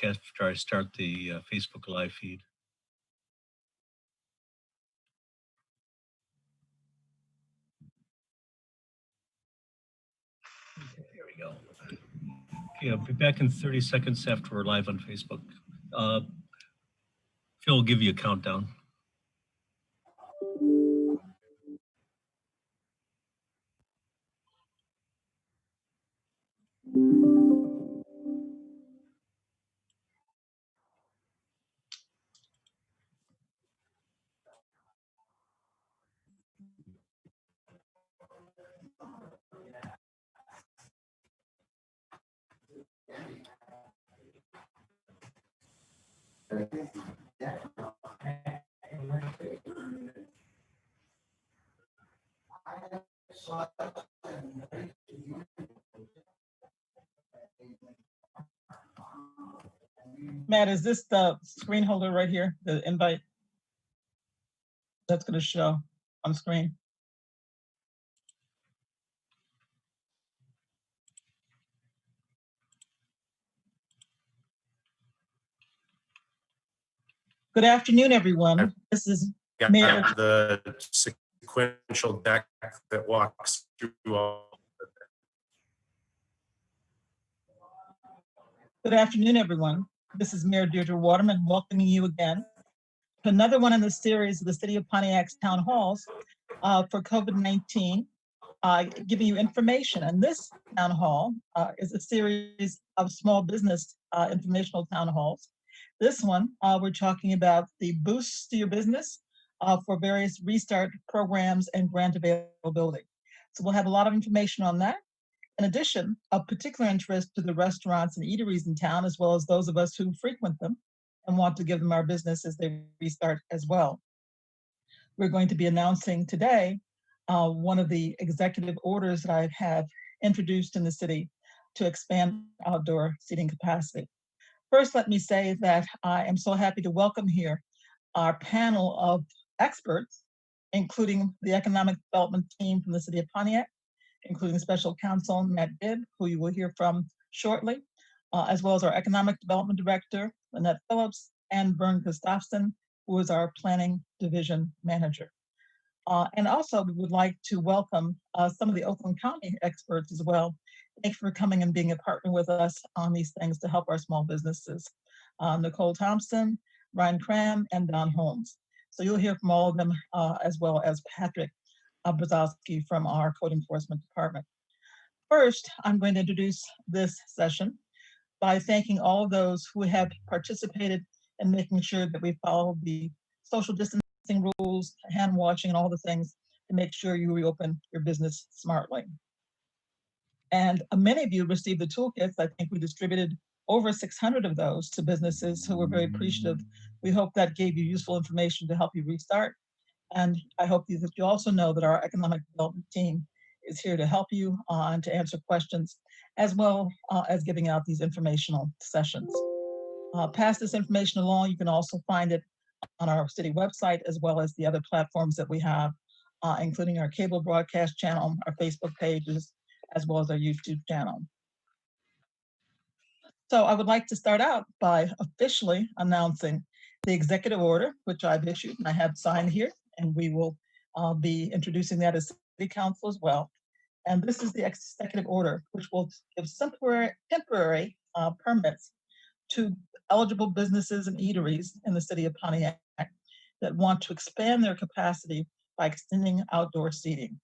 after I start the Facebook Live feed. Okay, here we go. Okay, I'll be back in 30 seconds after we're live on Facebook. Uh, Phil will give you a countdown. Matt, is this the screen holder right here, the invite that's going to show on screen? Good afternoon, everyone. This is Mayor. The sequential deck that walks through all. Good afternoon, everyone. This is Mayor Deirdre Waterman welcoming you again to another one in the series of the City of Pontiac's town halls for COVID-19, giving you information. And this town hall is a series of small business informational town halls. This one, we're talking about the boosts to your business for various restart programs and grant availability. So we'll have a lot of information on that. In addition, of particular interest to the restaurants and eateries in town, as well as those of us who frequent them and want to give them our business as they restart as well. We're going to be announcing today one of the executive orders that I have introduced in the city to expand outdoor seating capacity. First, let me say that I am so happy to welcome here our panel of experts, including the economic development team from the city of Pontiac, including Special Counsel Matt Gibb, who you will hear from shortly, as well as our Economic Development Director, Lynette Phillips, and Vern Gustafson, who is our Planning Division Manager. And also, we would like to welcome some of the Oakland County experts as well. Thanks for coming and being a partner with us on these things to help our small businesses. Nicole Thompson, Ryan Cram, and Don Holmes. So you'll hear from all of them, as well as Patrick Brzezowski from our Code Enforcement Department. First, I'm going to introduce this session by thanking all of those who have participated in making sure that we follow the social distancing rules, hand washing, and all the things to make sure you reopen your business smartly. And many of you received the toolkits. I think we distributed over 600 of those to businesses who were very appreciative. We hope that gave you useful information to help you restart. And I hope that you also know that our economic development team is here to help you and to answer questions, as well as giving out these informational sessions. Pass this information along. You can also find it on our city website, as well as the other platforms that we have, including our cable broadcast channel, our Facebook pages, as well as our YouTube channel. So I would like to start out by officially announcing the executive order, which I've issued and I have signed here, and we will be introducing that as City Council as well. And this is the executive order, which will give temporary permits to eligible businesses and eateries in the city of Pontiac that want to expand their capacity by extending outdoor seating.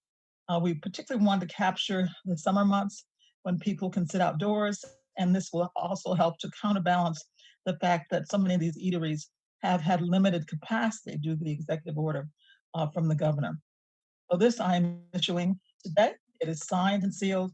We particularly want to capture the summer months when people can sit outdoors, and this will also help to counterbalance the fact that so many of these eateries have had limited capacity due to the executive order from the governor. So this I'm issuing today. It is signed and sealed,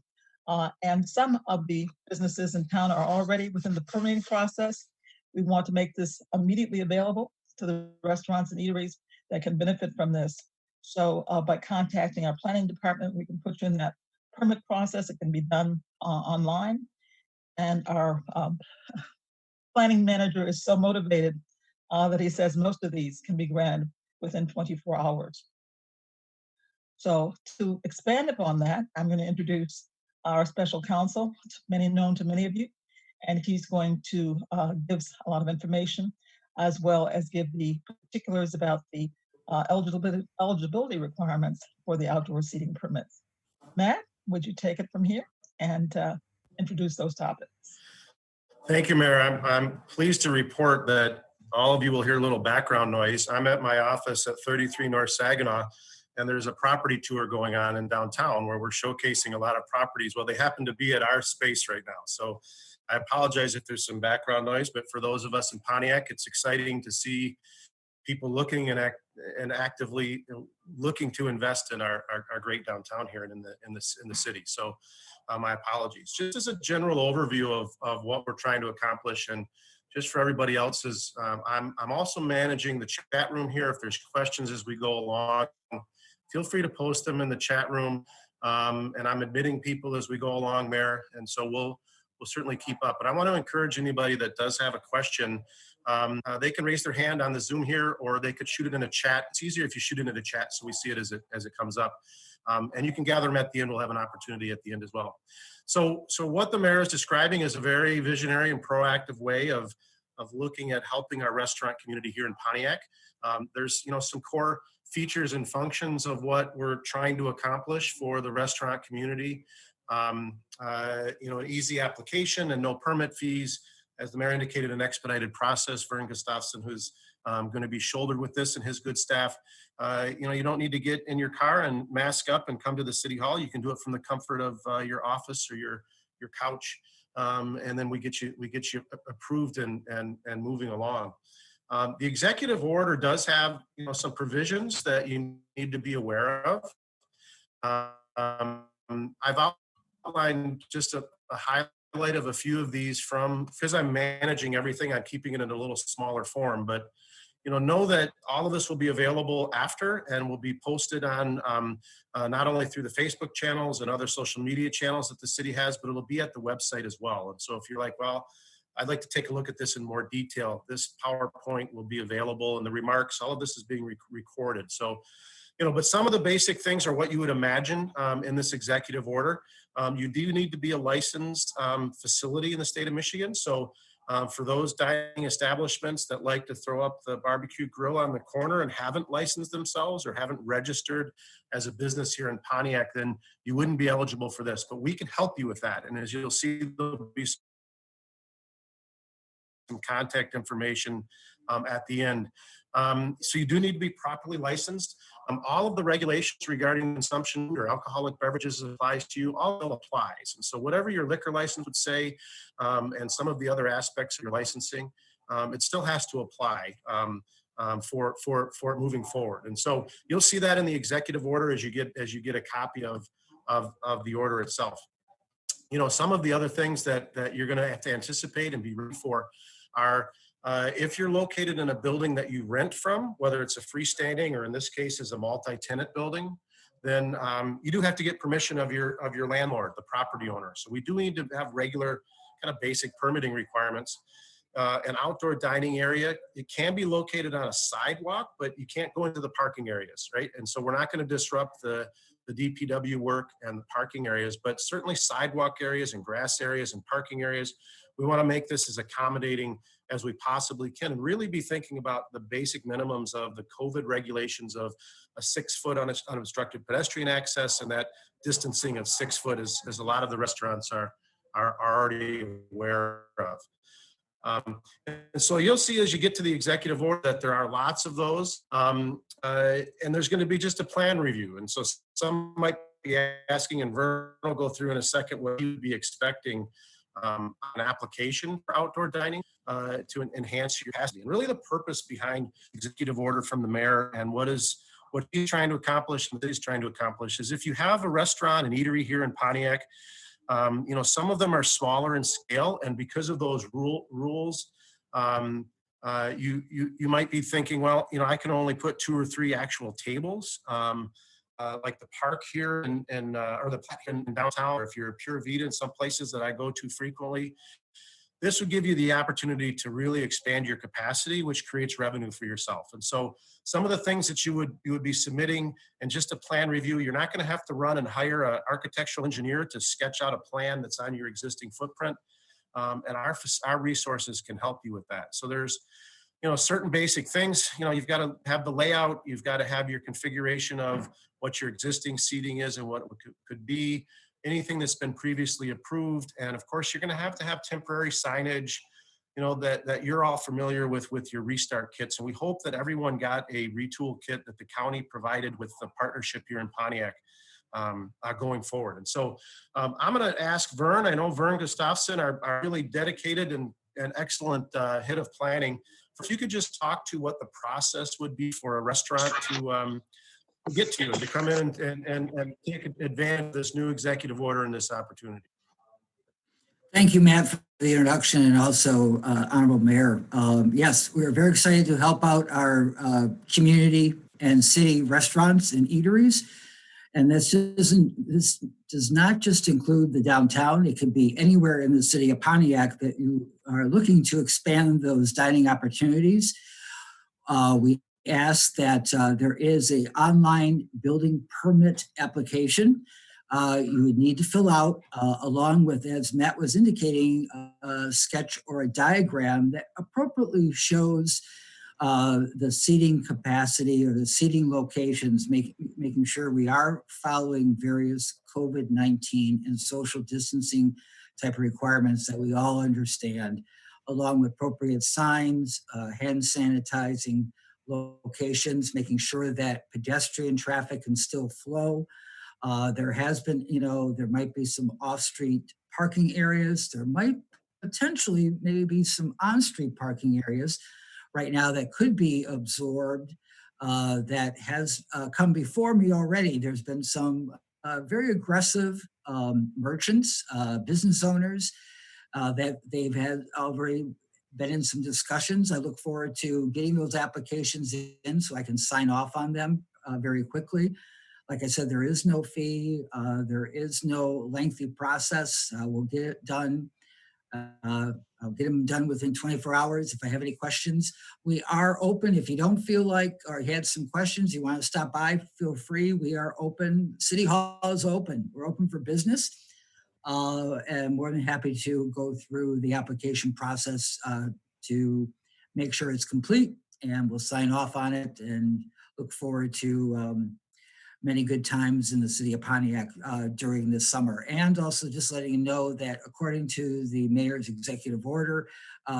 and some of the businesses in town are already within the permitting process. We want to make this immediately available to the restaurants and eateries that can benefit from this. So by contacting our planning department, we can put you in that permit process. It can be done online. And our planning manager is so motivated that he says most of these can be granted within 24 hours. So to expand upon that, I'm going to introduce our special counsel, known to many of you, and he's going to give a lot of information, as well as give the particulars about the eligibility requirements for the outdoor seating permits. Matt, would you take it from here and introduce those topics? Thank you, Mayor. I'm pleased to report that all of you will hear a little background noise. I'm at my office at 33 North Saginaw, and there's a property tour going on in downtown where we're showcasing a lot of properties. Well, they happen to be at our space right now. So I apologize if there's some background noise, but for those of us in Pontiac, it's exciting to see people looking and actively looking to invest in our great downtown here and in the city. So my apologies. Just as a general overview of what we're trying to accomplish, and just for everybody else's, I'm also managing the chat room here. If there's questions as we go along, feel free to post them in the chat room. And I'm admitting people as we go along, Mayor. And so we'll certainly keep up. But I want to encourage anybody that does have a question. They can raise their hand on the Zoom here, or they could shoot it in a chat. It's easier if you shoot it in a chat so we see it as it comes up. And you can gather them at the end. We'll have an opportunity at the end as well. So what the mayor is describing is a very visionary and proactive way of looking at helping our restaurant community here in Pontiac. There's some core features and functions of what we're trying to accomplish for the restaurant community. An easy application and no permit fees. As the mayor indicated, an expedited process. Vern Gustafson, who's going to be shouldered with this, and his good staff. You don't need to get in your car and mask up and come to the city hall. You can do it from the comfort of your office or your couch, and then we get you approved and moving along. The executive order does have some provisions that you need to be aware of. I've outlined just a highlight of a few of these because I'm managing everything. I'm keeping it in a little smaller form, but know that all of this will be available after and will be posted on not only through the Facebook channels and other social media channels that the city has, but it'll be at the website as well. And so if you're like, well, I'd like to take a look at this in more detail, this PowerPoint will be available, and the remarks, all of this is being recorded. So, but some of the basic things are what you would imagine in this executive order. You do need to be a licensed facility in the state of Michigan. So for those dining establishments that like to throw up the barbecue grill on the corner and haven't licensed themselves or haven't registered as a business here in Pontiac, then you wouldn't be eligible for this. But we can help you with that. And as you'll see, there'll be some contact information at the end. So you do need to be properly licensed. All of the regulations regarding consumption or alcoholic beverages applies to you, all applies. And so whatever your liquor license would say, and some of the other aspects of your licensing, it still has to apply for moving forward. And so you'll see that in the executive order as you get a copy of the order itself. Some of the other things that you're going to have to anticipate and be ready for are if you're located in a building that you rent from, whether it's a freestanding or in this case is a multi-tenant building, then you do have to get permission of your landlord, the property owner. So we do need to have regular kind of basic permitting requirements. An outdoor dining area, it can be located on a sidewalk, but you can't go into the parking areas, right? And so we're not going to disrupt the DPW work and the parking areas, but certainly sidewalk areas and grass areas and parking areas. We want to make this as accommodating as we possibly can and really be thinking about the basic minimums of the COVID regulations of a 6 foot unobstructed pedestrian access and that distancing of 6 foot as a lot of the restaurants are already aware of. And so you'll see as you get to the executive order that there are lots of those, and there's going to be just a plan review. And so some might be asking, and Vern will go through in a second, what you'd be expecting an application for outdoor dining to enhance your capacity. And really the purpose behind executive order from the mayor and what he's trying to accomplish and what he's trying to accomplish is if you have a restaurant, an eatery here in Pontiac, some of them are smaller in scale, and because of those rules, you might be thinking, well, I can only put 2 or 3 actual tables, like the park here or the park in downtown, or if you're a Pure Vita in some places that I go to frequently. This would give you the opportunity to really expand your capacity, which creates revenue for yourself. And so some of the things that you would be submitting and just a plan review, you're not going to have to run and hire an architectural engineer to sketch out a plan that's on your existing footprint. and our resources can help you with that. So there's, certain basic things. You've got to have the layout, you've got to have your configuration of what your existing seating is and what it could be, anything that's been previously approved. And of course, you're going to have temporary signage, that you're all familiar with your restart kits. And we hope that everyone got a retool kit that the county provided with the partnership here in Pontiac going forward. And so I'm going to ask Vern. I know Vern Gustafson, are really dedicated and excellent head of planning. If you could just talk to what the process would be for a restaurant to get to you, to come in and take advantage of this new executive order and this opportunity. Thank you, Matt, for the introduction, and also Honorable Mayor. Yes, we're very excited to help out our community and city restaurants and eateries. And this does not just include the downtown. It could be anywhere in the city of Pontiac that you are looking to expand those dining opportunities. We ask that there is an online building permit application you would need to fill out, along with, as Matt was indicating, a sketch or a diagram that appropriately shows the seating capacity or the seating locations, making sure we are following various COVID-19 and social distancing type of requirements that we all understand, along with appropriate signs, hand sanitizing locations, making sure that pedestrian traffic can still flow. There has been, there might be some off-street parking areas. There might potentially maybe some on-street parking areas right now that could be absorbed, that has come before me already. There's been some very aggressive merchants, business owners that they've had already been in some discussions. I look forward to getting those applications in so I can sign off on them very quickly. Like I said, there is no fee. There is no lengthy process. We'll get it done. I'll get them done within 24 hours. If I have any questions, we are open. If you don't feel like, or you had some questions, you want to stop by, feel free. We are open. City Hall is open. We're open for business. And more than happy to go through the application process to make sure it's complete, and we'll sign off on it and look forward to many good times in the city of Pontiac during this summer. And also just letting you know that according to the mayor's executive order,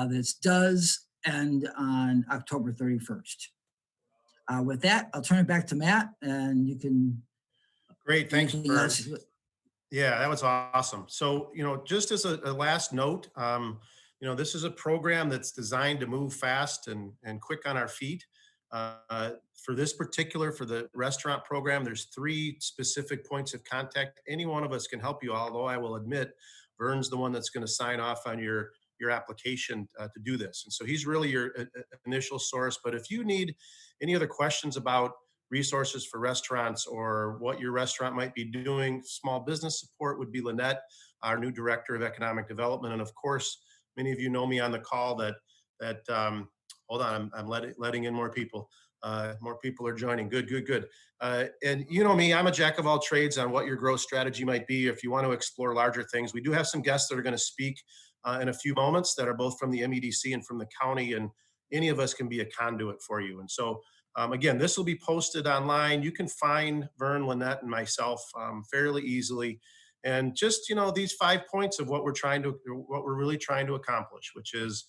this does end on October 31st. With that, I'll turn it back to Matt, and you can. Great, thanks. Yeah, that was awesome. So, just as a last note, this is a program that's designed to move fast and quick on our feet. For the restaurant program, there's 3 specific points of contact. Any one of us can help you, although I will admit, Vern's the one that's going to sign off on your application to do this. And so he's really your initial source. But if you need any other questions about resources for restaurants or what your restaurant might be doing, small business support would be Lynette, our new Director of Economic Development. And of course, many of you know me on the call that hold on, I'm letting in more people. More people are joining. Good. And you know me, I'm a jack of all trades on what your growth strategy might be. If you want to explore larger things, we do have some guests that are going to speak in a few moments that are both from the MEDC and from the county, and any of us can be a conduit for you. And so, again, this will be posted online. You can find Vern, Lynette, and myself fairly easily. And just, these 5 points of what we're really trying to accomplish, which is,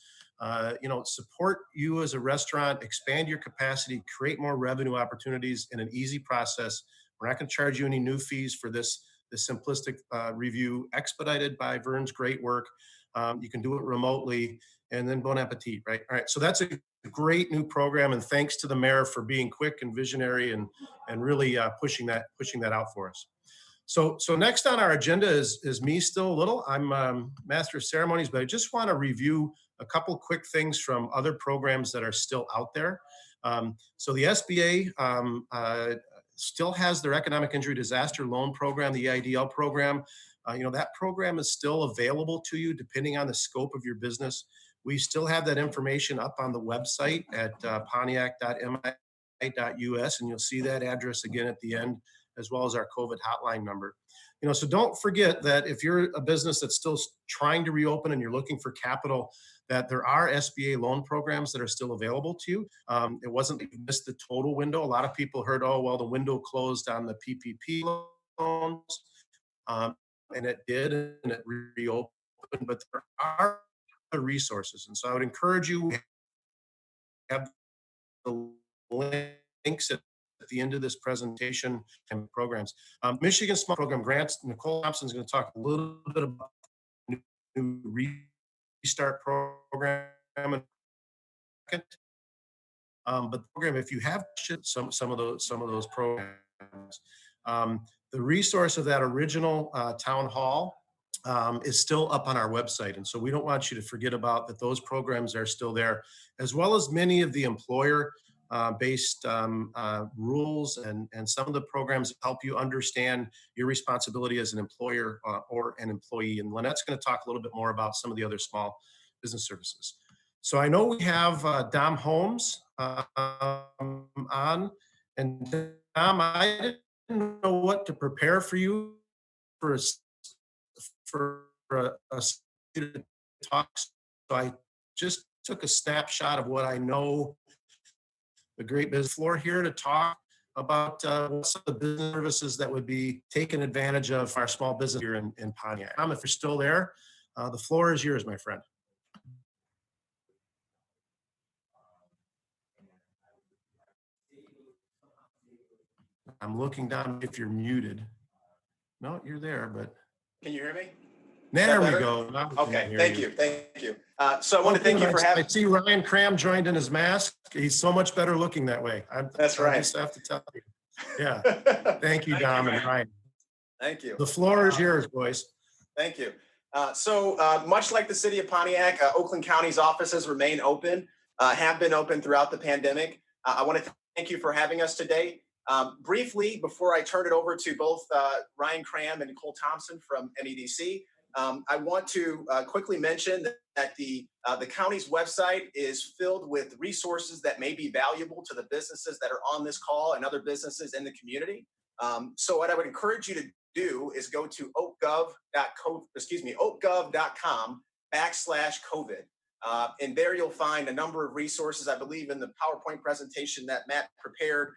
support you as a restaurant, expand your capacity, create more revenue opportunities in an easy process. We're not going to charge you any new fees for this simplistic review, expedited by Vern's great work. You can do it remotely, and then bon appetit, right? All right, so that's a great new program, and thanks to the mayor for being quick and visionary and really pushing that out for us. So next on our agenda is me still a little. I'm Master of Ceremonies, but I just want to review a couple quick things from other programs that are still out there. So the SBA still has their Economic Injury Disaster Loan Program, the EIDL program. That program is still available to you depending on the scope of your business. We still have that information up on the website at pontiac.mi.us, and you'll see that address again at the end as well as our COVID hotline number. So don't forget that if you're a business that's still trying to reopen and you're looking for capital, that there are SBA loan programs that are still available to you. It wasn't that you missed the total window. A lot of people heard, oh, well, the window closed on the PPP loans, and it did, and it reopened, but there are other resources. And so I would encourage you, we have the links at the end of this presentation and programs. Michigan Small Program Grants, Nicole Thompson is going to talk a little bit about the new Restart program in a second. But the program, if you have some of those programs, the resource of that original town hall is still up on our website. And so we don't want you to forget about that. Those programs are still there, as well as many of the employer based rules and some of the programs that help you understand your responsibility as an employer or an employee. And Lynette's going to talk a little bit more about some of the other small business services. So I know we have Dom Holmes on, and Dom, I didn't know what to prepare for you for a talk. So I just took a snapshot of what I know the great business floor here to talk about some of the business services that would be taken advantage of our small business here in Pontiac. Tom, if you're still there, the floor is yours, my friend. I'm looking down if you're muted. No, you're there, but. Can you hear me? There we go. Okay, thank you. So I want to thank you for having. I see Ryan Cram joined in his mask. He's so much better looking that way. That's right. I just have to tell you. Yeah. Thank you, Dom and Ryan. Thank you. The floor is yours, boys. Thank you. So much like the city of Pontiac, Oakland County's offices remain open, have been open throughout the pandemic. I want to thank you for having us today. Briefly, before I turn it over to both Ryan Cram and Nicole Thompson from MEDC, I want to quickly mention that the county's website is filled with resources that may be valuable to the businesses that are on this call and other businesses in the community. So what I would encourage you to do is go to oakgov.com/COVID. And there you'll find a number of resources. I believe in the PowerPoint presentation that Matt prepared,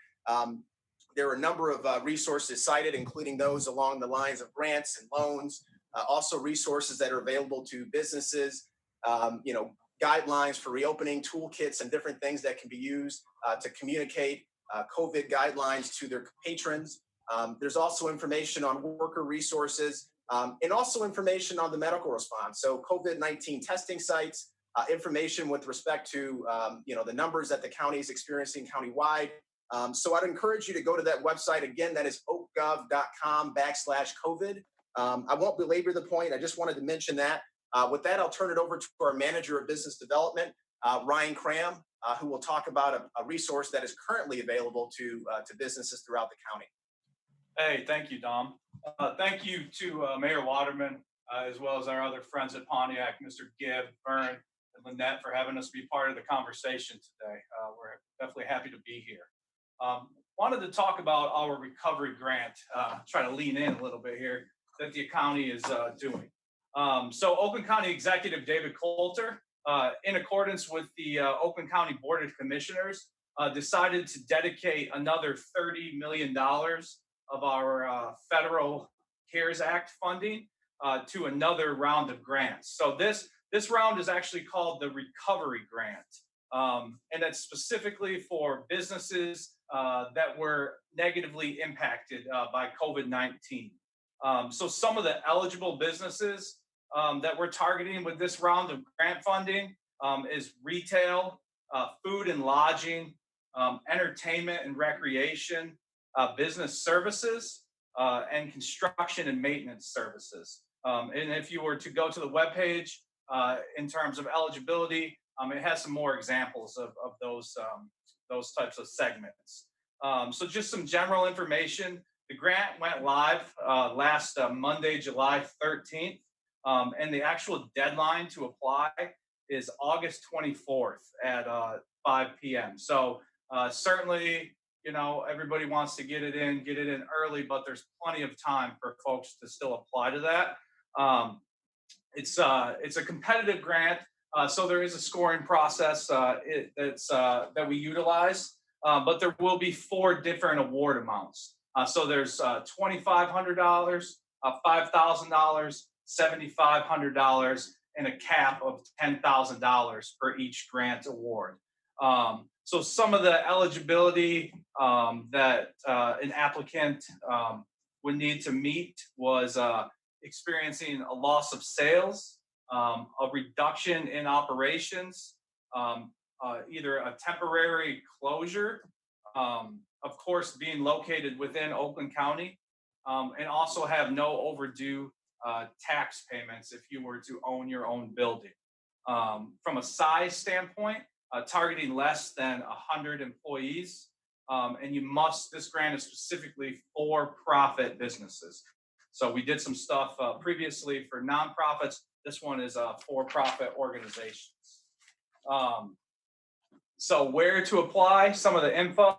there are a number of resources cited, including those along the lines of grants and loans, also resources that are available to businesses, guidelines for reopening, toolkits, and different things that can be used to communicate COVID guidelines to their patrons. There's also information on worker resources and also information on the medical response. So COVID-19 testing sites, information with respect to the numbers that the county is experiencing countywide. So I'd encourage you to go to that website. Again, that is oakgov.com/COVID. I won't belabor the point. I just wanted to mention that. With that, I'll turn it over to our Manager of Business Development, Ryan Cram, who will talk about a resource that is currently available to businesses throughout the county. Hey, thank you, Dom. Thank you to Mayor Waterman, as well as our other friends at Pontiac, Mr. Gibb, Vern, and Lynette, for having us be part of the conversation today. We're definitely happy to be here. Wanted to talk about our recovery grant, try to lean in a little bit here, that the county is doing. So Oakland County Executive David Coulter, in accordance with the Oakland County Board of Commissioners, decided to dedicate another $30 million of our federal CARES Act funding to another round of grants. So this round is actually called the Recovery Grant, and that's specifically for businesses that were negatively impacted by COVID-19. So some of the eligible businesses that we're targeting with this round of grant funding is retail, food and lodging, entertainment and recreation, business services, and construction and maintenance services. And if you were to go to the webpage in terms of eligibility, it has some more examples of those types of segments. So just some general information. The grant went live last Monday, July 13th, and the actual deadline to apply is August 24th at 5 p.m. So certainly, you know, everybody wants to get it in early, but there's plenty of time for folks to still apply to that. It's a competitive grant, so there is a scoring process that we utilize, but there will be 4 different award amounts. So there's $2,500, $5,000, $7,500, and a cap of $10,000 for each grant award. So some of the eligibility that an applicant would need to meet was experiencing a loss of sales, a reduction in operations, either a temporary closure, of course, being located within Oakland County, and also have no overdue tax payments if you were to own your own building. From a size standpoint, targeting less than 100 employees, and this grant is specifically for profit businesses. So we did some stuff previously for nonprofits. This one is for-profit organizations. So where to apply, some of the info.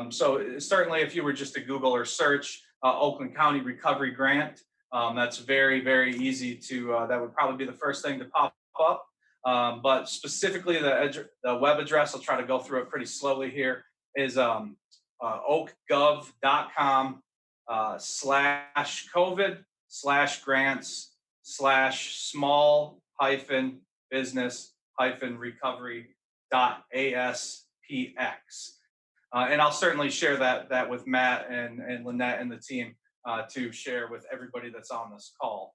So certainly if you were just to Google or search Oakland County Recovery Grant, that's very, very easy to, that would probably be the first thing to pop up. But specifically the web address, I'll try to go through it pretty slowly here, is oakgov.com /COVID/grants/small-business-recovery.aspx. And I'll certainly share that with Matt and Lynette and the team to share with everybody that's on this call.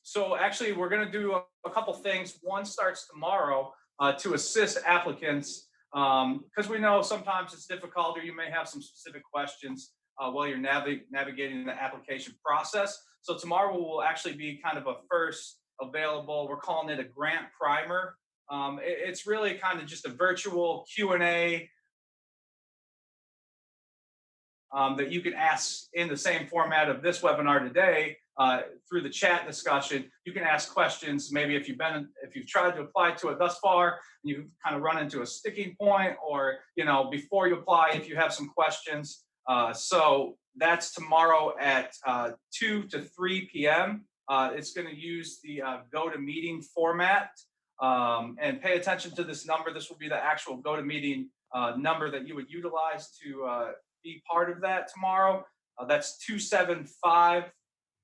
So actually, we're going to do a couple things. One starts tomorrow to assist applicants, because we know sometimes it's difficult, or you may have some specific questions while you're navigating the application process. So tomorrow will actually be kind of a first available, we're calling it a grant primer. It's really kind of just a virtual Q&A that you can ask in the same format of this webinar today, through the chat discussion. You can ask questions. Maybe if you've tried to apply to it thus far, you kind of run into a sticking point, or before you apply, if you have some questions. So that's tomorrow at 2 to 3 p.m. It's going to use the GoToMeeting format, and pay attention to this number. This will be the actual GoToMeeting number that you would utilize to be part of that tomorrow. That's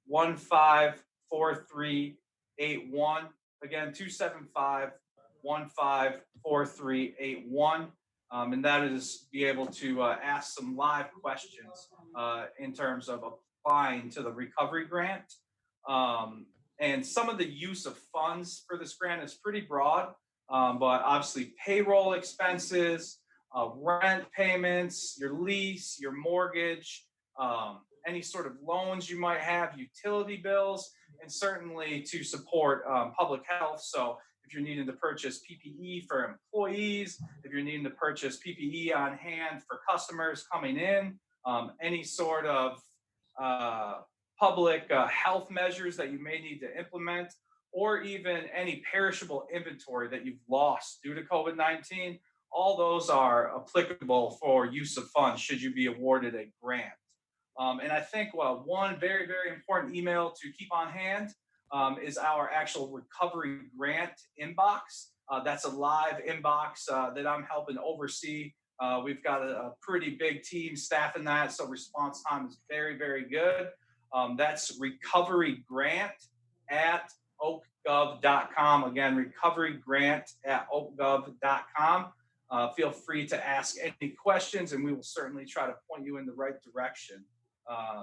275-154381. Again, 275-154381. And that is be able to ask some live questions in terms of applying to the recovery grant. And some of the use of funds for this grant is pretty broad, but obviously payroll expenses, rent payments, your lease, your mortgage, any sort of loans you might have, utility bills, and certainly to support public health. So if you're needing to purchase PPE for employees, if you're needing to purchase PPE on hand for customers coming in, any sort of public health measures that you may need to implement, or even any perishable inventory that you've lost due to COVID-19, all those are applicable for use of funds should you be awarded a grant. And I think one very, very important email to keep on hand is our actual recovery grant inbox. That's a live inbox that I'm helping oversee. We've got a pretty big team staffing that, so response time is very, very good. That's recovery grant at oakgov.com. Again, recovery grant at oakgov.com. Feel free to ask any questions, and we will certainly try to point you in the right direction.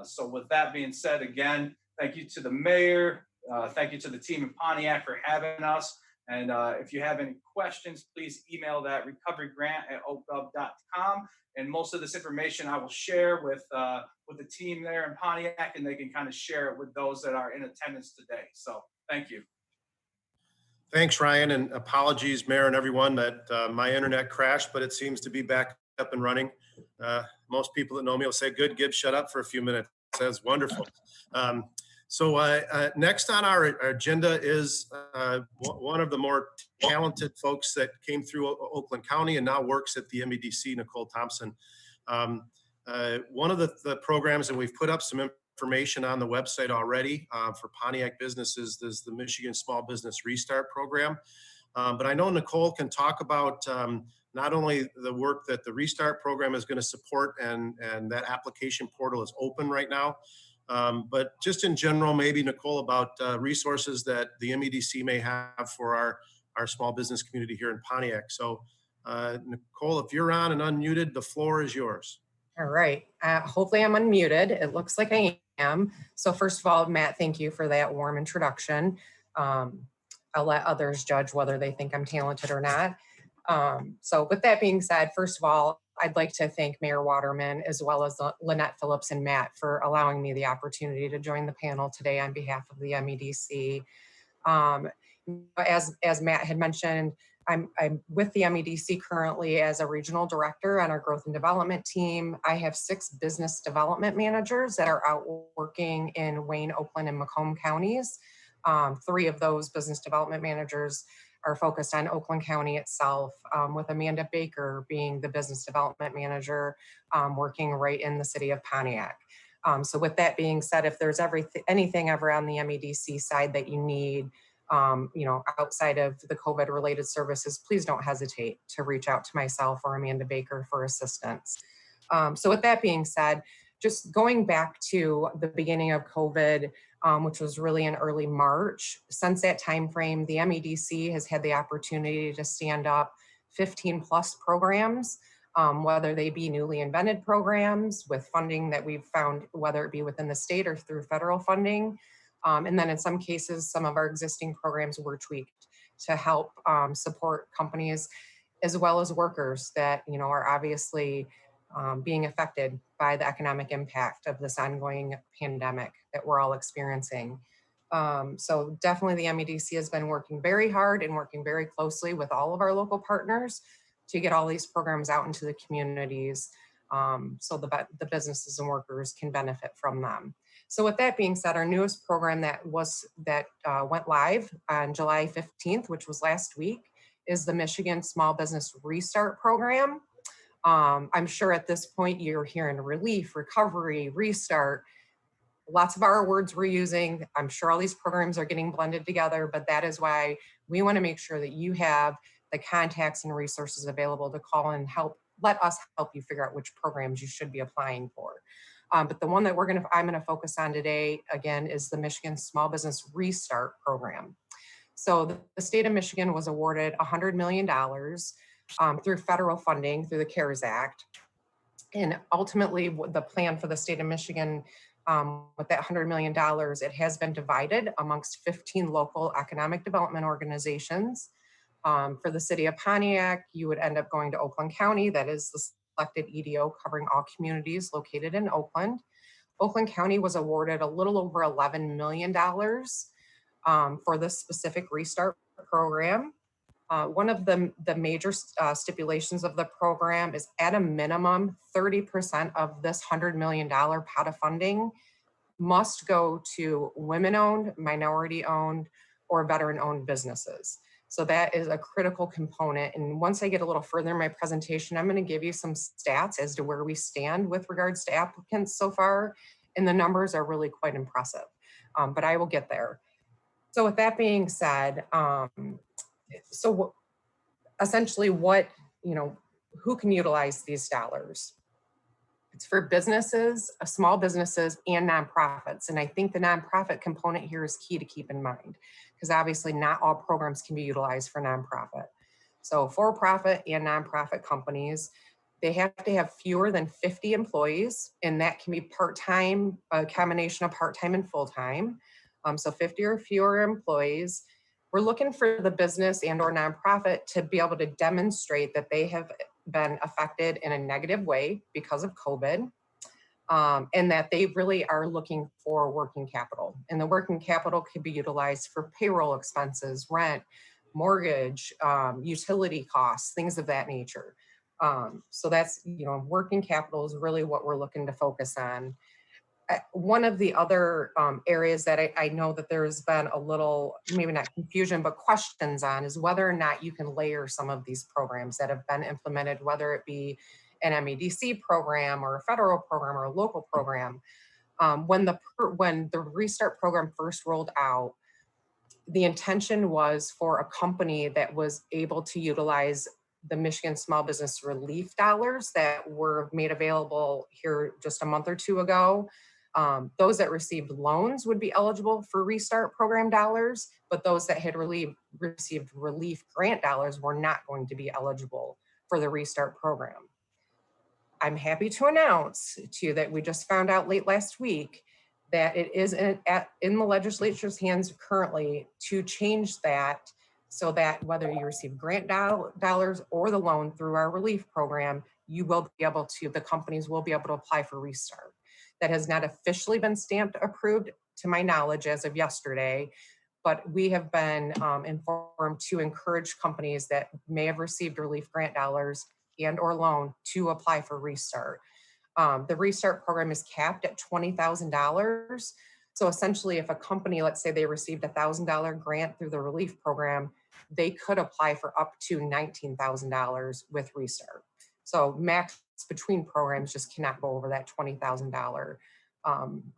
So with that being said, again, thank you to the mayor. Thank you to the team in Pontiac for having us. And if you have any questions, please email that recoverygrant@oakgov.com. And most of this information I will share with the team there in Pontiac, and they can kind of share it with those that are in attendance today. So thank you. Thanks, Ryan, and apologies, Mayor and everyone, that my internet crashed, but it seems to be back up and running. Most people that know me will say, good, Gibbs, shut up for a few minutes. That's wonderful. So next on our agenda is one of the more talented folks that came through Oakland County and now works at the MEDC, Nicole Thompson. One of the programs, and we've put up some information on the website already for Pontiac businesses, is the Michigan Small Business Restart Program. But I know Nicole can talk about not only the work that the Restart program is going to support, and that application portal is open right now, but just in general, maybe Nicole, about resources that the MEDC may have for our small business community here in Pontiac. So Nicole, if you're on and unmuted, the floor is yours. All right. Hopefully I'm unmuted. It looks like I am. So first of all, Matt, thank you for that warm introduction. I'll let others judge whether they think I'm talented or not. So with that being said, first of all, I'd like to thank Mayor Waterman as well as Lynette Phillips and Matt for allowing me the opportunity to join the panel today on behalf of the MEDC. As Matt had mentioned, I'm with the MEDC currently as a regional director on our growth and development team. I have 6 business development managers that are out working in Wayne, Oakland, and Macomb counties. 3 of those business development managers are focused on Oakland County itself, with Amanda Baker being the business development manager, working right in the city of Pontiac. So with that being said, if there's anything ever on the MEDC side that you need, outside of the COVID related services, please don't hesitate to reach out to myself or Amanda Baker for assistance. So with that being said, just going back to the beginning of COVID, which was really in early March, since that time frame, the MEDC has had the opportunity to stand up 15 plus programs, whether they be newly invented programs with funding that we've found, whether it be within the state or through federal funding. And then in some cases, some of our existing programs were tweaked to help support companies as well as workers that, are obviously being affected by the economic impact of this ongoing pandemic that we're all experiencing. So definitely the MEDC has been working very hard and working very closely with all of our local partners to get all these programs out into the communities, so the businesses and workers can benefit from them. So with that being said, our newest program that went live on July 15th, which was last week, is the Michigan Small Business Restart Program. I'm sure at this point you're hearing relief, recovery, restart, lots of our words we're using. I'm sure all these programs are getting blended together, but that is why we want to make sure that you have the contacts and resources available to call and let us help you figure out which programs you should be applying for. But the one that I'm going to focus on today, again, is the Michigan Small Business Restart Program. So the state of Michigan was awarded $100 million through federal funding through the CARES Act. And ultimately, the plan for the state of Michigan with that $100 million, it has been divided amongst 15 local economic development organizations. For the city of Pontiac, you would end up going to Oakland County. That is the selected EDO covering all communities located in Oakland. Oakland County was awarded a little over $11 million for this specific restart program. One of the major stipulations of the program is at a minimum 30% of this $100 million pot of funding must go to women-owned, minority-owned, or veteran-owned businesses. So that is a critical component. And once I get a little further in my presentation, I'm going to give you some stats as to where we stand with regards to applicants so far. And the numbers are really quite impressive, but I will get there. So with that being said, essentially who can utilize these dollars? It's for businesses, small businesses, and nonprofits. And I think the nonprofit component here is key to keep in mind, because obviously not all programs can be utilized for nonprofit. So for-profit and nonprofit companies, they have to have fewer than 50 employees, and that can be part-time, a combination of part-time and full-time. So 50 or fewer employees. We're looking for the business and or nonprofit to be able to demonstrate that they have been affected in a negative way because of COVID, and that they really are looking for working capital. And the working capital could be utilized for payroll expenses, rent, mortgage, utility costs, things of that nature. So that's, working capital is really what we're looking to focus on. One of the other areas that I know that there's been a little, maybe not confusion, but questions on is whether or not you can layer some of these programs that have been implemented, whether it be an MEDC program or a federal program or a local program. When the Restart program first rolled out, the intention was for a company that was able to utilize the Michigan Small Business Relief dollars that were made available here just a month or two ago. Those that received loans would be eligible for Restart program dollars, but those that had received relief grant dollars were not going to be eligible for the Restart program. I'm happy to announce to you that we just found out late last week that it is in the legislature's hands currently to change that so that whether you receive grant dollars or the loan through our relief program, you will be able to, the companies will be able to apply for Restart. That has not officially been stamped approved to my knowledge as of yesterday, but we have been informed to encourage companies that may have received relief grant dollars and or loan to apply for Restart. The Restart program is capped at $20,000. So essentially, if a company, let's say they received a $1,000 grant through the relief program, they could apply for up to $19,000 with Restart. So max between programs just cannot go over that $20,000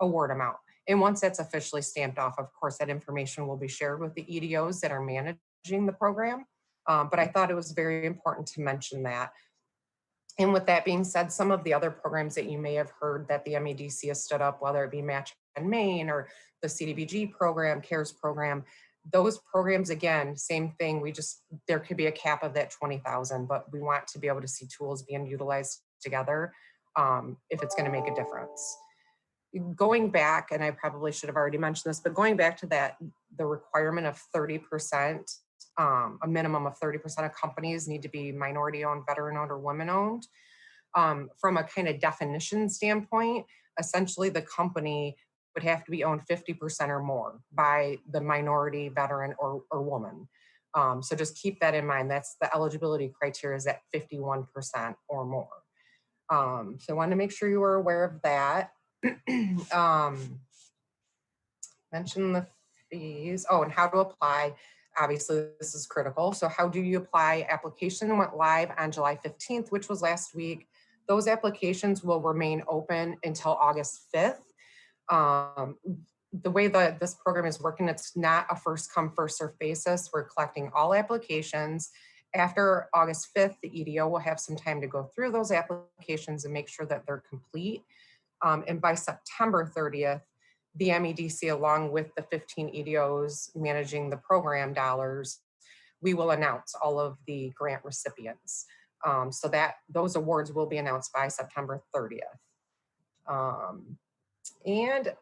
award amount. And once that's officially stamped off, of course, that information will be shared with the EDOs that are managing the program. But I thought it was very important to mention that. And with that being said, some of the other programs that you may have heard that the MEDC has stood up, whether it be Match in Maine or the CDBG program, CARES program, those programs, again, same thing. There could be a cap of that 20,000, but we want to be able to see tools being utilized together if it's going to make a difference. Going back, and I probably should have already mentioned this, but going back to that, the requirement of 30%, a minimum of 30% of companies need to be minority-owned, veteran-owned, or women-owned. From a kind of definition standpoint, essentially the company would have to be owned 50% or more by the minority, veteran, or woman. So just keep that in mind. That's the eligibility criteria is at 51% or more. So I wanted to make sure you were aware of that. Mention the fees. Oh, and how to apply. Obviously, this is critical. So how do you apply? Application went live on July 15th, which was last week. Those applications will remain open until August 5th. The way that this program is working, it's not a first come, first served basis. We're collecting all applications. After August 5th, the EDO will have some time to go through those applications and make sure that they're complete. And by September 30th, the MEDC, along with the 15 EDOs managing the program dollars, we will announce all of the grant recipients. So that those awards will be announced by September 30th. And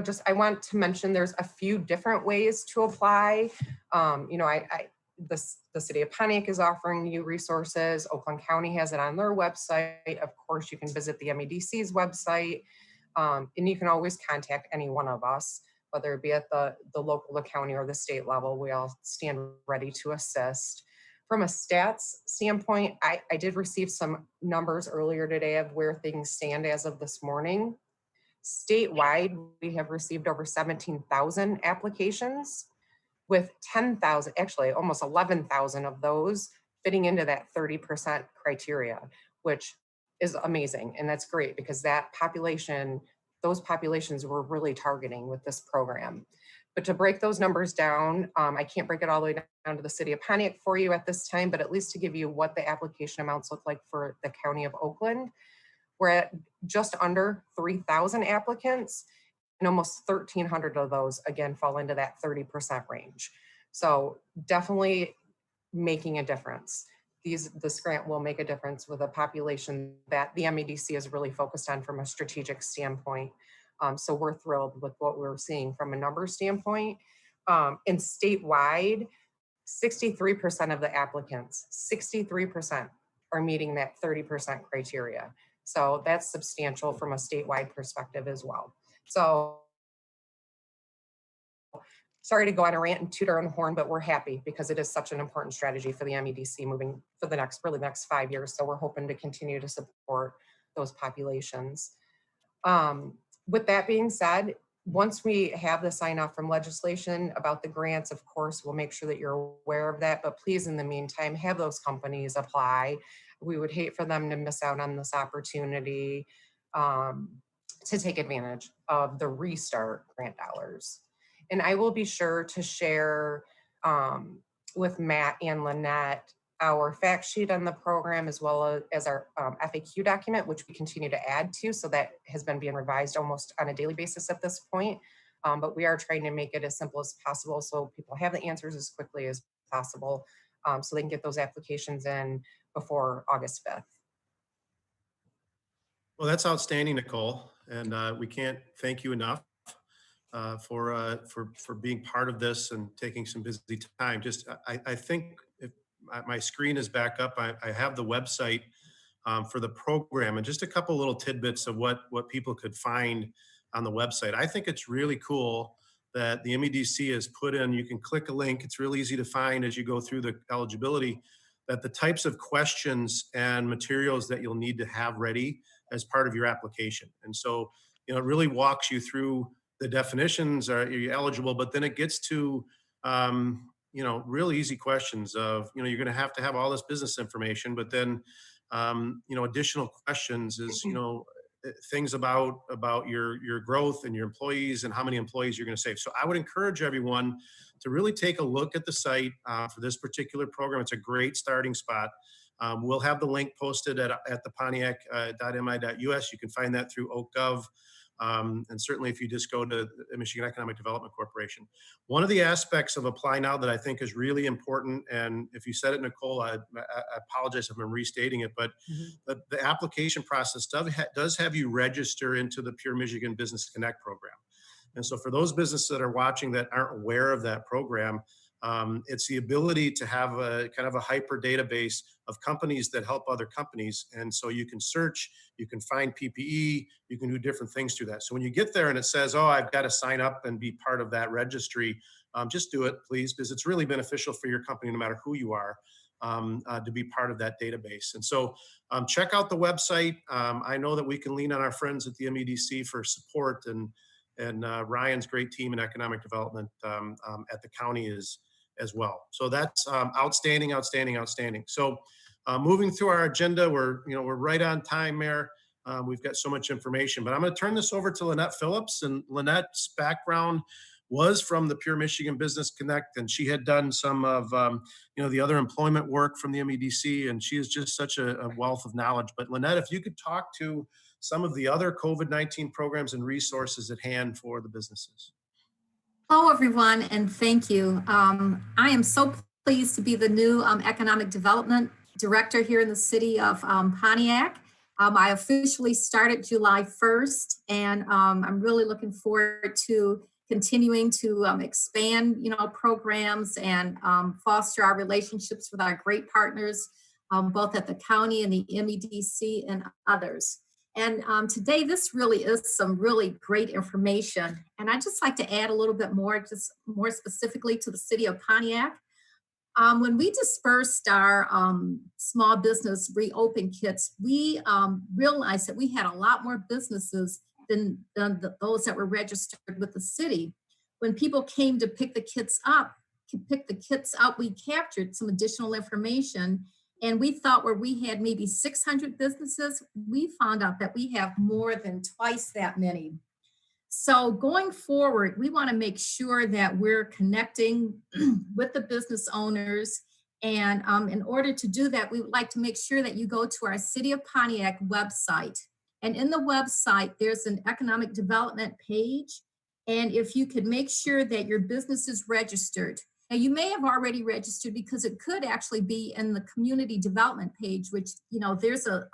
just I want to mention there's a few different ways to apply. The city of Pontiac is offering you resources. Oakland County has it on their website. Of course, you can visit the MEDC's website. And you can always contact any one of us, whether it be at the local, the county, or the state level. We all stand ready to assist. From a stats standpoint, I did receive some numbers earlier today of where things stand as of this morning. Statewide, we have received over 17,000 applications, with 10,000, actually almost 11,000 of those fitting into that 30% criteria, which is amazing. And that's great because those populations we're really targeting with this program. But to break those numbers down, I can't break it all the way down to the city of Pontiac for you at this time, but at least to give you what the application amounts look like for the county of Oakland. We're at just under 3,000 applicants, and almost 1,300 of those, again, fall into that 30% range. So definitely making a difference. This grant will make a difference with a population that the MEDC is really focused on from a strategic standpoint. So we're thrilled with what we're seeing from a number standpoint. And statewide, 63% of the applicants, 63% are meeting that 30% criteria. So that's substantial from a statewide perspective as well. So sorry to go on a rant and toot our own horn, but we're happy because it is such an important strategy for the MEDC moving for the next 5 years. So we're hoping to continue to support those populations. With that being said, once we have the sign off from legislation about the grants, of course, we'll make sure that you're aware of that. But please, in the meantime, have those companies apply. We would hate for them to miss out on this opportunity to take advantage of the Restart grant dollars. And I will be sure to share with Matt and Lynette our fact sheet on the program, as well as our FAQ document, which we continue to add to. So that has been being revised almost on a daily basis at this point. But we are trying to make it as simple as possible so people have the answers as quickly as possible, so they can get those applications in before August 5th. Well, that's outstanding, Nicole, and we can't thank you enough for being part of this and taking some busy time. Just I think if my screen is back up, I have the website for the program and just a couple little tidbits of what people could find on the website. I think it's really cool that the MEDC has put in. You can click a link. It's really easy to find as you go through the eligibility. That the types of questions and materials that you'll need to have ready as part of your application. And so, it really walks you through the definitions. Are you eligible? But then it gets to, real easy questions of, you're going to have all this business information, but then, additional questions is, things about your growth and your employees and how many employees you're going to save. So I would encourage everyone to really take a look at the site for this particular program. It's a great starting spot. We'll have the link posted at the Pontiac.mi.us. You can find that through OakGov. And certainly if you just go to the Michigan Economic Development Corporation. One of the aspects of Apply Now that I think is really important, and if you said it, Nicole, I apologize if I'm restating it, but the application process does have you register into the Pure Michigan Business Connect program. And so for those businesses that are watching that aren't aware of that program, it's the ability to have a kind of a hyper database of companies that help other companies. And so you can search, you can find PPE, you can do different things through that. So when you get there and it says, oh, I've got to sign up and be part of that registry, just do it, please, because it's really beneficial for your company, no matter who you are, to be part of that database. And so check out the website. I know that we can lean on our friends at the MEDC for support, and Ryan's great team in economic development at the county is as well. So that's outstanding. So moving through our agenda, we're right on time, Mayor. We've got so much information, but I'm going to turn this over to Lynette Phillips. And Lynette's background was from the Pure Michigan Business Connect, and she had done some of the other employment work from the MEDC, and she is just such a wealth of knowledge. But Lynette, if you could talk to some of the other COVID-19 programs and resources at hand for the businesses. Hello, everyone, and thank you. I am so pleased to be the new Economic Development Director here in the city of Pontiac. I officially started July 1st, and I'm really looking forward to continuing to expand, programs and foster our relationships with our great partners, both at the county and the MEDC and others. And today, this really is some really great information. And I'd just like to add a little bit more, just more specifically to the city of Pontiac. When we dispersed our small business reopen kits, we realized that we had a lot more businesses than those that were registered with the city. When people came to pick the kits up, we captured some additional information. And we thought where we had maybe 600 businesses, we found out that we have more than twice that many. So going forward, we want to make sure that we're connecting with the business owners. And in order to do that, we would like to make sure that you go to our City of Pontiac website. And in the website, there's an economic development page. And if you could make sure that your business is registered. Now, you may have already registered because it could actually be in the community development page, which, there's an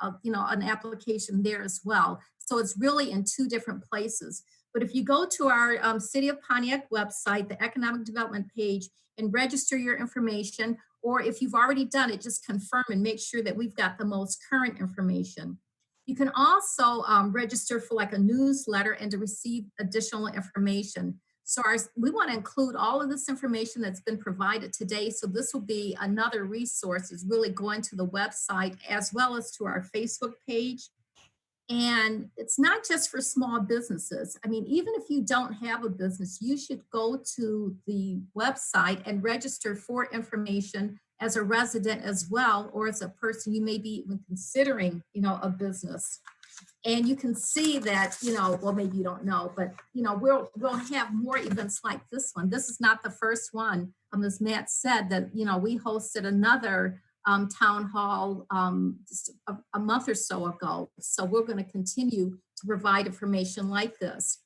application there as well. So it's really in two different places. But if you go to our City of Pontiac website, the economic development page, and register your information, or if you've already done it, just confirm and make sure that we've got the most current information. You can also register for like a newsletter and to receive additional information. So we want to include all of this information that's been provided today. So this will be another resource, is really going to the website as well as to our Facebook page. And it's not just for small businesses. I mean, even if you don't have a business, you should go to the website and register for information as a resident as well, or as a person you may be even considering, a business. And you can see that, well, maybe you don't know, but we'll have more events like this one. This is not the first one. As Matt said, that we hosted another town hall just a month or so ago. So we're going to continue to provide information like this.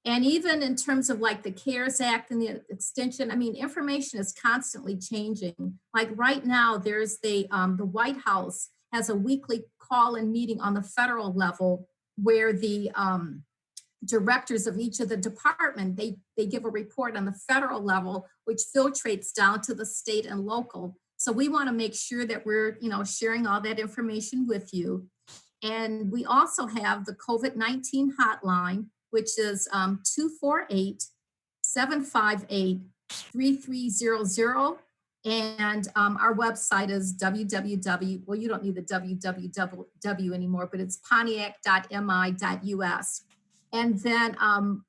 And even in terms of like the CARES Act and the extension, I mean, information is constantly changing. Like right now, there's the White House has a weekly call-in meeting on the federal level where the directors of each of the department, they give a report on the federal level, which filtrates down to the state and local. So we want to make sure that we're, sharing all that information with you. And we also have the COVID-19 hotline, which is 248-758-3300. And our website is www, well, you don't need the www anymore, but it's pontiac.mi.us. And then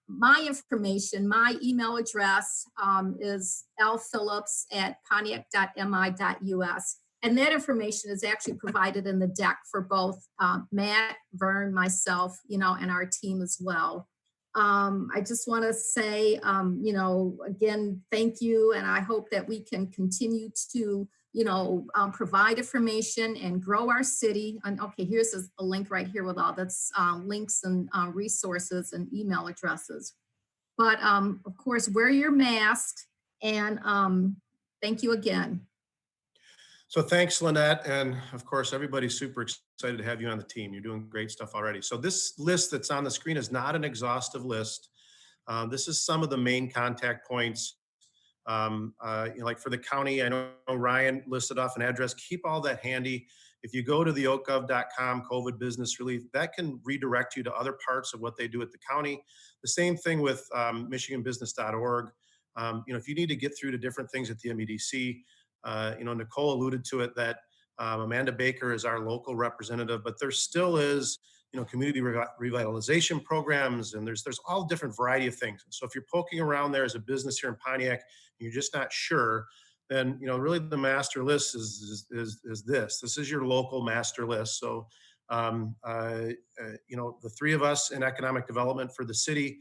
my information, my email address is lphillips@pontiac.mi.us. And that information is actually provided in the deck for both Matt, Vern, myself, and our team as well. I just want to say, again, thank you. And I hope that we can continue to, provide information and grow our city. And okay, here's a link right here with all that's links and resources and email addresses. But of course, wear your mask, and thank you again. So thanks, Lynette. And of course, everybody's super excited to have you on the team. You're doing great stuff already. So this list that's on the screen is not an exhaustive list. This is some of the main contact points. Like for the county, I know Ryan listed off an address. Keep all that handy. If you go to the oakgov.com COVID business relief, that can redirect you to other parts of what they do at the county. The same thing with michiganbusiness.org. If you need to get through to different things at the MEDC, Nicole alluded to it that Amanda Baker is our local representative, but there still is, community revitalization programs, and there's all different variety of things. So if you're poking around there as a business here in Pontiac, and you're just not sure, then really the master list is this. This is your local master list. So the three of us in economic development for the city.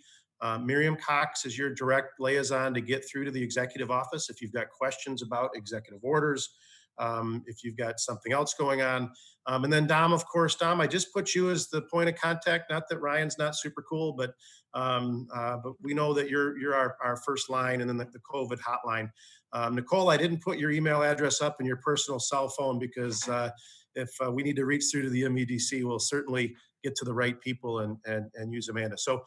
Miriam Cox is your direct liaison to get through to the executive office if you've got questions about executive orders, if you've got something else going on. And then Dom, of course, Dom, I just put you as the point of contact. Not that Ryan's not super cool, but we know that you're our first line, and then the COVID hotline. Nicole, I didn't put your email address up in your personal cell phone because if we need to reach through to the MEDC, we'll certainly get to the right people and use Amanda. So,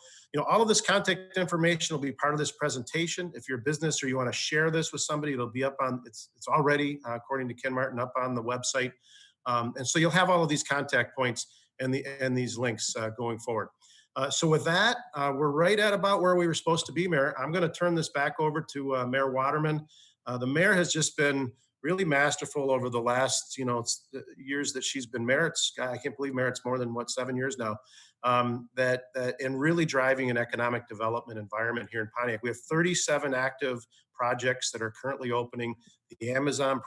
all of this contact information will be part of this presentation. If you're a business or you want to share this with somebody, it'll be up on, it's already, according to Ken Martin, up on the website. And so you'll have all of these contact points and these links going forward. So with that, we're right at about where we were supposed to be, Mayor. I'm going to turn this back over to Mayor Waterman. The mayor has just been really masterful over the last, years that she's been mayor. I can't believe mayor, it's more than 7 years now. That and really driving an economic development environment here in Pontiac. We have 37 active projects that are currently opening. The Amazon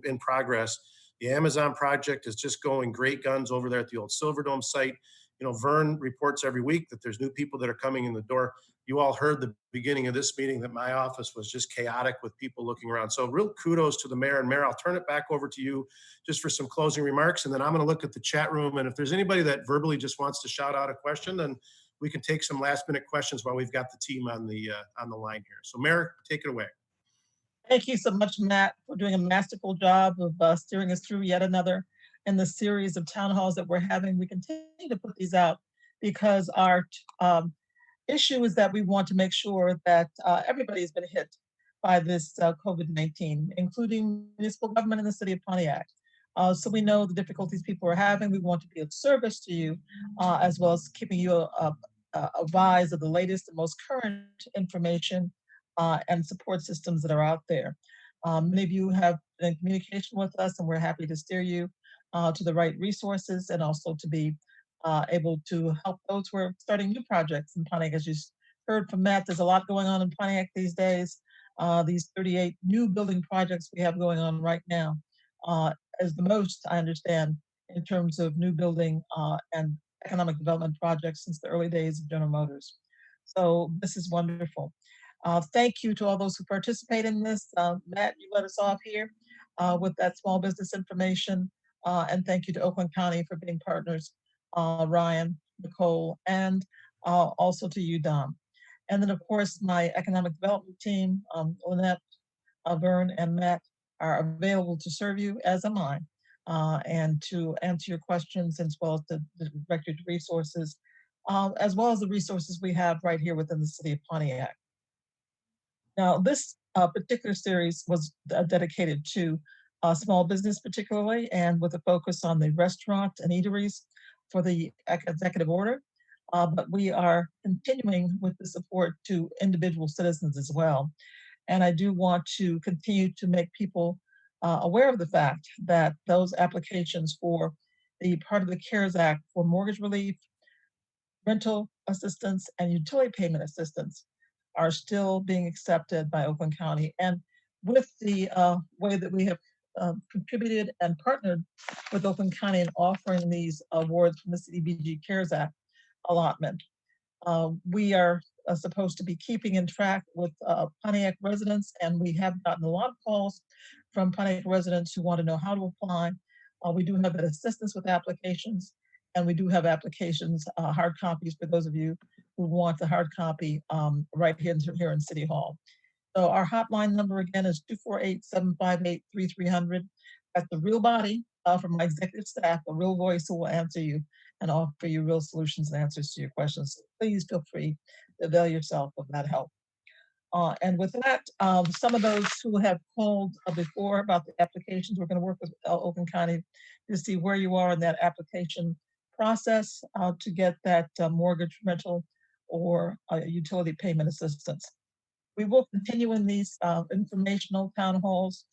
in progress. The Amazon project is just going great guns over there at the old Silverdome site. Vern reports every week that there's new people that are coming in the door. You all heard the beginning of this meeting that my office was just chaotic with people looking around. So real kudos to the mayor. And Mayor, I'll turn it back over to you just for some closing remarks. And then I'm going to look at the chat room. And if there's anybody that verbally just wants to shout out a question, then we can take some last minute questions while we've got the team on the line here. So Mayor, take it away. Thank you so much, Matt, for doing a masterful job of steering us through yet another in the series of town halls that we're having. We continue to put these out because our issue is that we want to make sure that everybody has been hit by this COVID-19, including municipal government in the city of Pontiac. So we know the difficulties people are having. We want to be of service to you, as well as keeping you advised of the latest and most current information and support systems that are out there. Many of you have been in communication with us, and we're happy to steer you to the right resources and also to be able to help those who are starting new projects in Pontiac. As you heard from Matt, there's a lot going on in Pontiac these days. These 38 new building projects we have going on right now is the most, I understand, in terms of new building and economic development projects since the early days of General Motors. So this is wonderful. Thank you to all those who participate in this. Matt, you let us off here with that small business information. And thank you to Oakland County for being partners, Ryan, Nicole, and also to you, Dom. And then, of course, my economic development team, Lynette, Vern, and Matt are available to serve you, as am I, and to answer your questions, as well as to direct you to resources, as well as the resources we have right here within the city of Pontiac. Now, this particular series was dedicated to small business particularly, and with a focus on the restaurant and eateries for the executive order. But we are continuing with the support to individual citizens as well. And I do want to continue to make people aware of the fact that those applications for the part of the CARES Act for mortgage relief, rental assistance, and utility payment assistance are still being accepted by Oakland County. And with the way that we have contributed and partnered with Oakland County in offering these awards from the CDBG CARES Act allotment, we are supposed to be keeping in track with Pontiac residents, and we have gotten a lot of calls from Pontiac residents who want to know how to apply. We do have that assistance with applications, and we do have applications, hard copies for those of you who want the hard copy right here in City Hall. So our hotline number again is 248-758-3300. That's the real body from my executive staff, a real voice who will answer you and offer you real solutions and answers to your questions. So please feel free to avail yourself of that help. And with that, some of those who have called before about the applications, we're going to work with Oakland County to see where you are in that application process to get that mortgage, rental, or utility payment assistance. We will continue in these informational town halls,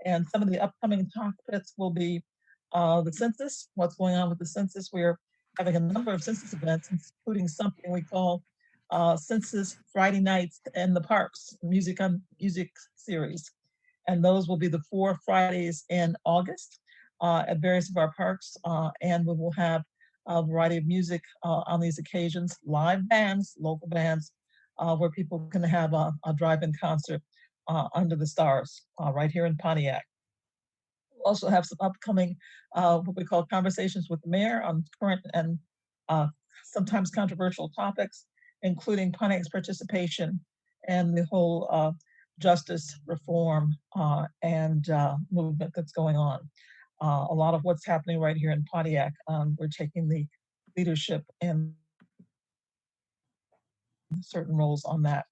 and some of the upcoming topics will be the census, what's going on with the census. We're having a number of census events, including something we call Census Friday Nights in the Parks, music series. And those will be the 4 Fridays in August at various of our parks. And we will have a variety of music on these occasions, live bands, local bands, where people can have a drive-in concert under the stars right here in Pontiac. We'll also have some upcoming what we call conversations with the mayor on current and sometimes controversial topics, including Pontiac's participation and the whole justice reform and movement that's going on. A lot of what's happening right here in Pontiac, we're taking the leadership and certain roles on that.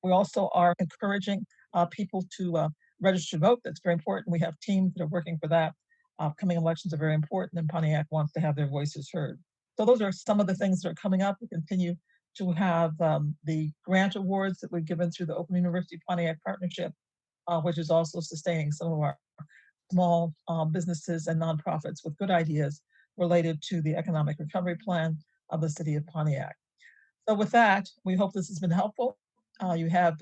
We also are encouraging people to register to vote. That's very important. We have teams that are working for that. Upcoming elections are very important, and Pontiac wants to have their voices heard. So those are some of the things that are coming up. We continue to have the grant awards that we've given through the Open University Pontiac Partnership, which is also sustaining some of our small businesses and nonprofits with good ideas related to the economic recovery plan of the city of Pontiac. So with that, we hope this has been helpful. You have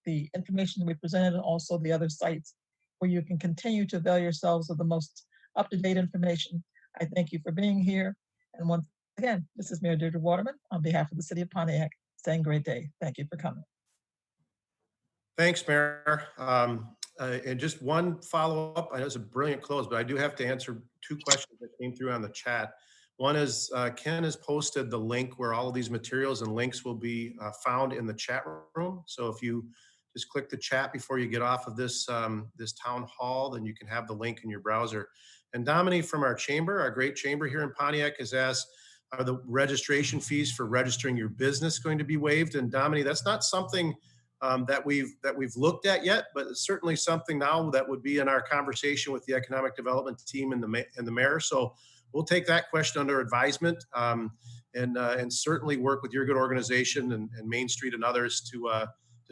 the information we presented and also the other sites where you can continue to avail yourselves of the most up-to-date information. I thank you for being here. And once again, this is Mayor Deirdre Waterman on behalf of the city of Pontiac saying great day. Thank you for coming. Thanks, Mayor. And just one follow-up. I know it's a brilliant close, but I do have to answer 2 questions that came through on the chat. One is Ken has posted the link where all of these materials and links will be found in the chat room. So if you just click the chat before you get off of this this town hall, then you can have the link in your browser. And Dominique from our chamber, our great chamber here in Pontiac, has asked, are the registration fees for registering your business going to be waived? And Dominique, that's not something that we've looked at yet, but it's certainly something now that would be in our conversation with the economic development team and the mayor. So we'll take that question under advisement and certainly work with your good organization and Main Street and others to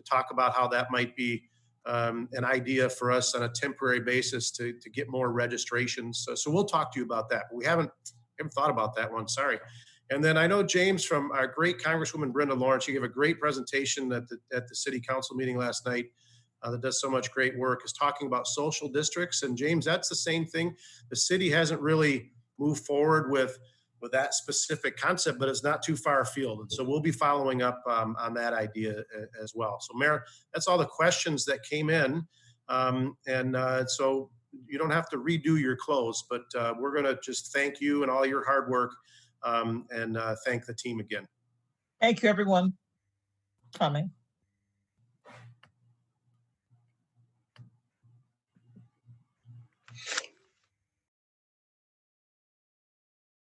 talk about how that might be an idea for us on a temporary basis to get more registrations. So we'll talk to you about that. But we haven't haven't thought about that one. Sorry. And then I know James from our great Congresswoman Brenda Lawrence. She gave a great presentation at the city council meeting last night. That does so much great work, is talking about social districts. And James, that's the same thing. The city hasn't really moved forward with that specific concept, but it's not too far afield. And so we'll be following up on that idea as well. So Mayor, that's all the questions that came in. So you don't have to redo your close, but we're going to just thank you and all your hard work and thank the team again. Thank you, everyone, for coming.